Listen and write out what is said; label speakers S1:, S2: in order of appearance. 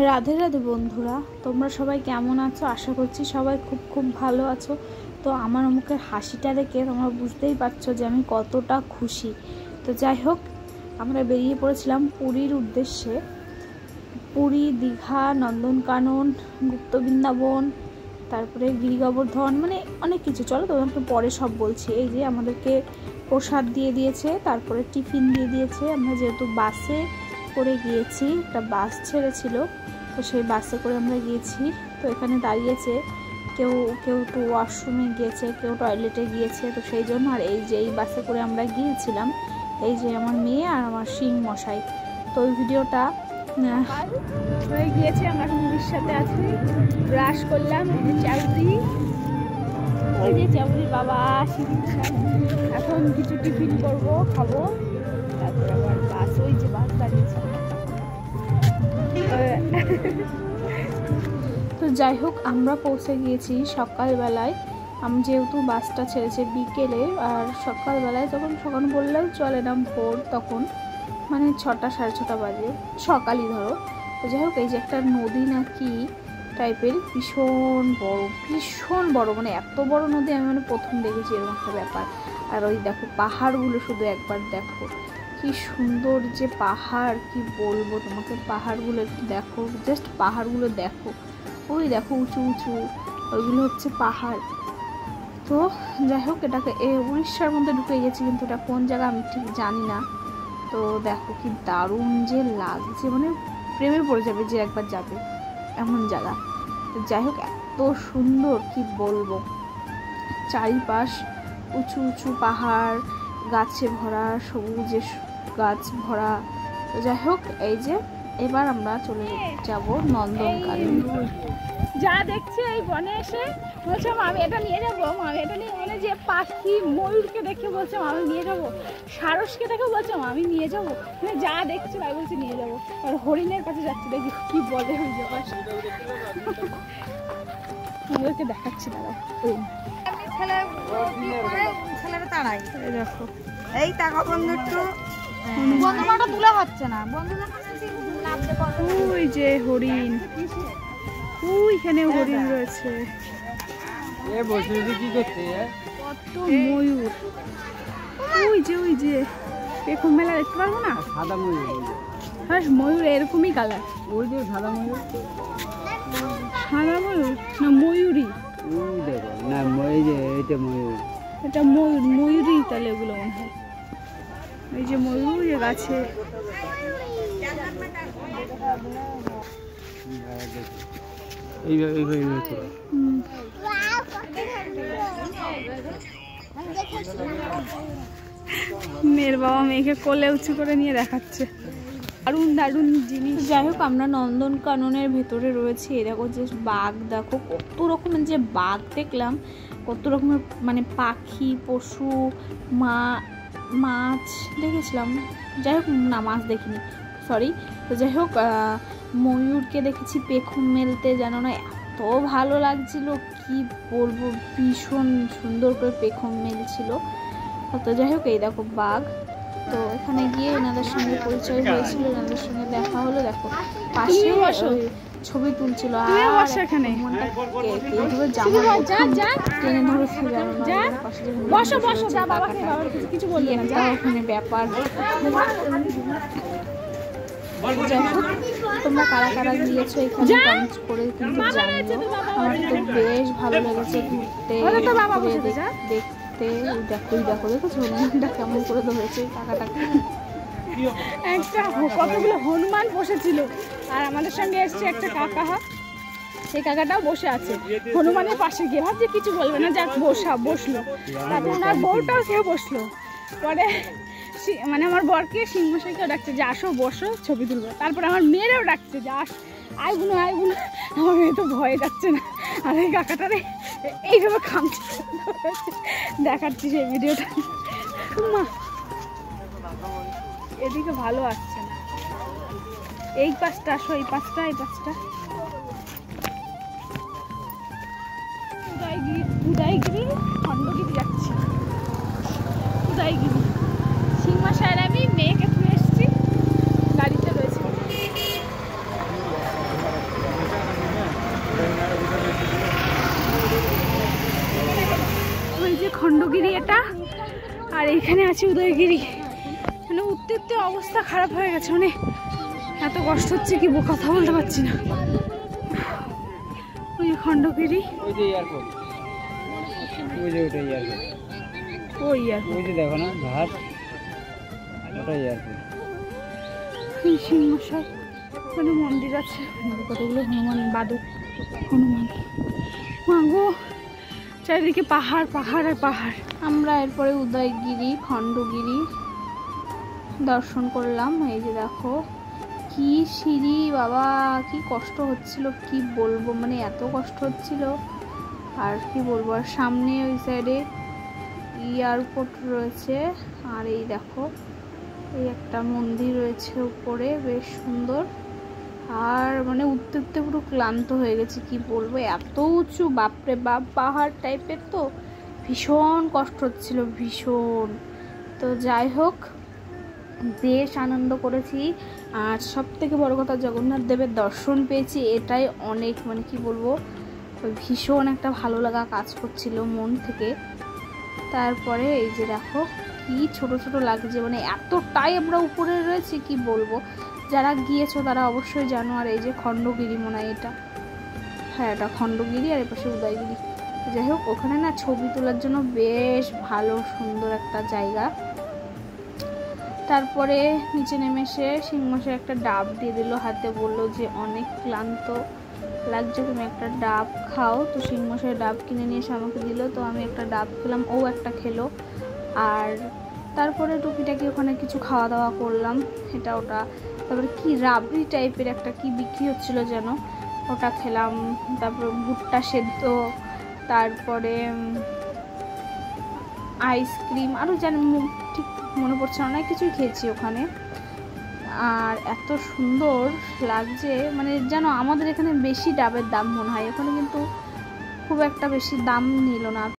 S1: রাধে রাধে বন্ধুরা, তোমরা সবাই কেমন আছো? আশা করছি সবাই খুব খুব ভালো আছো। তো আমার মুখের হাসিটা দেখে তোমরা বুঝতেই পারছো যে আমি কতটা খুশি। তো যাই হোক, আমরা বেরিয়ে পড়েছিলাম পুরীর উদ্দেশ্যে। পুরী, দীঘা, নন্দনকানন, গুপ্ত বৃন্দাবন, তারপরে গিরি গোবর্ধন, মানে অনেক কিছু। চলো তোমাকে পরে সব বলছি। এই যে আমাদেরকে প্রসাদ দিয়ে দিয়েছে, তারপরে টিফিন দিয়ে দিয়েছে। আমরা যেহেতু বাসে করে গিয়েছি, একটা বাস ছেড়েছিল, তো সেই বাসে করে আমরা গিয়েছি। তো এখানে দাঁড়িয়েছে, কেউ কেউ তো ওয়াশরুমে গিয়েছে, কেউ টয়লেটে গিয়েছে, তো সেই জন্য। আর এই যে এই বাসে করে আমরা গিয়েছিলাম, এই যে আমার মেয়ে আর আমার শিং মশাই। তো ওই ভিডিওটা হয়ে গিয়েছে। আমরা এখন মুড়ির সাথে আছি, ব্রাশ করলাম, চাউরি, ওই যে চাউরির বাবা শিং মশাই। এখন কিছু টিফিন করবো, খাবো, তারপর আবার বাস, ওই যে বাস দাঁড়িয়েছে। তো যাই হোক, আমরা পৌঁছে গিয়েছি সকালবেলায়। আমি যেহেতু বাসটা ছেড়েছে বিকেলে, আর সকালবেলায় তখন বললেও চলে না, ভোর তখন, মানে 6টা সাড়ে 6টা বাজে, সকালই ধরো। তো যাই হোক, এই যে একটা নদী নাকি টাইপের, ভীষণ বড়, মানে এত বড় নদী আমি মানে প্রথম দেখেছি এরকম একটা ব্যাপার। আর ওই দেখো পাহাড়গুলো, শুধু একবার দেখো কি সুন্দর যে পাহাড়, কি বলবো তোমাকে। পাহাড়গুলো একটু দেখো, জাস্ট পাহাড়গুলো দেখো, ওই দেখো উঁচু উঁচু, ওইগুলো হচ্ছে পাহাড়। তো যাই হোক, এটাকে উড়িষ্যার মধ্যে ঢুকে গেছি, কিন্তু এটা কোন জায়গা আমি ঠিক জানি না। তো দেখো কি দারুণ যে লাগছে, মানে প্রেমে পড়ে যাবে যে একবার যাবে, এমন জায়গা। তো যাই হোক, এত সুন্দর কি বলবো, চারিপাশ উঁচু উঁচু পাহাড়, গাছে ভরা, সবুজে গাছ ভরা। তো যাই হোক, এই যে এবার আমরা চলে যাব নন্দনকানন। যা দেখছি এই বনে এসে বলছে আমি এটা নিয়ে যাবো, আমি এটা নিয়ে, মানে যে পাখি ময়ূরকে দেখে বলছে আমি নিয়ে যাবো, সারসকে দেখে বলছে আমি নিয়ে যাবো, মানে যা দেখছি তাই বলছে নিয়ে যাবো। আর হরিণের কাছে যাচ্ছি, দেখি কি বলে ওই যে ওদেরকে দেখাচ্ছি দাঁড়া।
S2: ছেলেরা তাড়াই,
S1: দেখো
S2: এই টাকা বন্ধু বন্ধুটা তুলে হচ্ছে না,
S1: ওই যে হরিণ, ওইখানে হরিণ রয়েছে, কত ময়ূর, ওই যে পেখম মেলা দেখতে পারবো না,
S3: সাদা ময়ূর।
S1: হ্যাঁ, ময়ূর এরকমই কালার।
S3: ওই যে সাদা ময়ূর,
S1: সাদা ময়ূর না ময়ূরী?
S3: দেখো না, এই যে এটা ময়ূর,
S1: এটা ময়ূরী, তাহলে ওগুলো মনে হয়। এই যে ময়ূর, যে গাছে। মেয়ের বাবা মেয়েকে কোলে উঁচু করে নিয়ে দেখাচ্ছে, দারুণ দারুণ জিনিস। যাই হোক, আমরা নন্দনকাননের ভেতরে রয়েছি। দেখো যে বাঘ, দেখো কত রকমের যে বাঘ দেখলাম, কত রকমের, মানে পাখি, পশু, মাছ দেখেছিলাম। যাই হোক, না মাছ দেখিনি, সরি। তো যাই হোক, ময়ূরকে দেখেছি পেখম মেলতে, জানো না এত ভালো লাগছিল, কি বলবো, ভীষণ সুন্দর করে পেখম মেলছিল। তো যাই হোক, এই দেখো বাঘ। তো এখানে গিয়ে এনাদের সঙ্গে পরিচয় হয়েছিল, এনাদের সঙ্গে দেখা হলো। দেখো পাশে ছবি তুলছিল, আর এখানে কিছু বলবে না, ওখানে ব্যাপার। তোমরা কারা কারা গিয়েছো এখানে কমেন্ট করে কিন্তু জানিও। আমার তো বেশ ভালো লেগেছে ঘুরতে, দেখতে। দেখো হনুমানটা কেমন করে ধরেছে টাকাটাকে। একটা কতগুলো হনুমান বসেছিল, আর আমাদের সঙ্গে এসছে একটা কাকা, সেই কাকাটাও বসে আছে হনুমানের পাশে গিয়ে। ভাবছে কিছু বলবে না, যাক বসলো। তারপর ওনার বউটাও কেউ বসলো। পরে মানে আমার বরকে শিং মশাইকেও ডাকছে যে আসো বসো ছবি তুলবো। তারপর আমার মেয়েরাও ডাকছে যে আইগুলো। আমার মেয়ে তো ভয়ে যাচ্ছে না, আর এই কাকাটারে এইভাবে খামছে, দেখাচ্ছি সেই ভিডিওটা। এদিকে ভালো আসছে না, এই পাশটা আসো, এই পাশটা উদয়গিরি খণ্ডগিরি যাচ্ছি। উদয়গিরি শিং মশাইয়ের আমি মেয়েকে তুলে এসেছি, গাড়িতে রয়েছে। এটা, আর এইখানে আছে উদয়গিরি। মানে উঠতে উঠতে অবস্থা খারাপ হয়ে গেছে, মানে এত কষ্ট হচ্ছে কি কথা বলতে পারছি না। ওই যে খণ্ডগিরি,
S3: ওই যে এয়ারপোর্ট, ওই যে ওটা এয়ারপোর্ট,
S1: ওই এয়ারপোর্ট,
S3: ওই যে দেখো না ঘাট, ওটা এয়ারপোর্ট।
S1: সিংহশাই ওখানে মন্দির আছে, কতগুলো হনুমান, বাদক হনুমান। মাগো চারিদিকে পাহাড় পাহাড় আর পাহাড়। আমরা এরপরে উদয়গিরি খণ্ডগিরি দর্শন করলাম। এই যে দেখো কি সিঁড়ি, বাবা কি কষ্ট হচ্ছিল কি বলবো, মানে এত কষ্ট হচ্ছিল আর কি বলবো। আর সামনে ওই সাইডে এয়ারপোর্ট রয়েছে, আর এই দেখো এই একটা মন্দির রয়েছে উপরে, বেশ সুন্দর। আর মানে উঠতে উঠতে পুরো ক্লান্ত হয়ে গেছি কি বলবো, এত উঁচু, বাপরে বাপ, পাহাড় টাইপের তো ভীষণ কষ্ট হচ্ছিল ভীষণ। তো যাই হোক বেশ আনন্দ করেছি। আর সব থেকে বড় কথা জগন্নাথ দেবের দর্শন পেয়েছি, এটাই অনেক, মানে কি বলবো ভীষণ একটা ভালো লাগা কাজ করছিল মন থেকে। তারপরে এই যে দেখো কি ছোট ছোট লাগছে, মানে এতটাই আমরা উপরে রয়েছি কি বলবো। যারা গিয়েছো তারা অবশ্যই জানো। আর এই যে খণ্ডগিরি মনে হয় এটা, হ্যাঁ এটা খণ্ডগিরি, আর এপাশে উদয়গিরি। যাই হোক ওখানে না ছবি তোলার জন্য বেশ ভালো সুন্দর একটা জায়গা। তারপরে নিচে নেমে এসে সিংহশাই একটা ডাব দিয়ে দিল হাতে, বললো যে অনেক ক্লান্ত লাগছে, তুমি একটা ডাব খাও। তো সিংহশাই ডাব কিনে নিয়ে এসে আমাকে দিল, তো আমি একটা ডাব খেলাম, ও একটা খেলো। আর তারপরে টুকিটাকি ওখানে কিছু খাওয়া দাওয়া করলাম, এটা ওটা। তারপরে কি রাবড়ি টাইপের একটা কি বিক্রি হচ্ছিল যেন, ওটা খেলাম। তারপরে ভুট্টা সেদ্ধ, তারপরে আইসক্রিম, আরও যেন ঠিক মনে পড়ছে না, অনেক কিছুই খেয়েছি ওখানে। আর এত সুন্দর লাগছে, মানে যেন আমাদের এখানে বেশি ডাবের দাম মনে হয়, ওখানে কিন্তু খুব একটা বেশি দাম নিল না।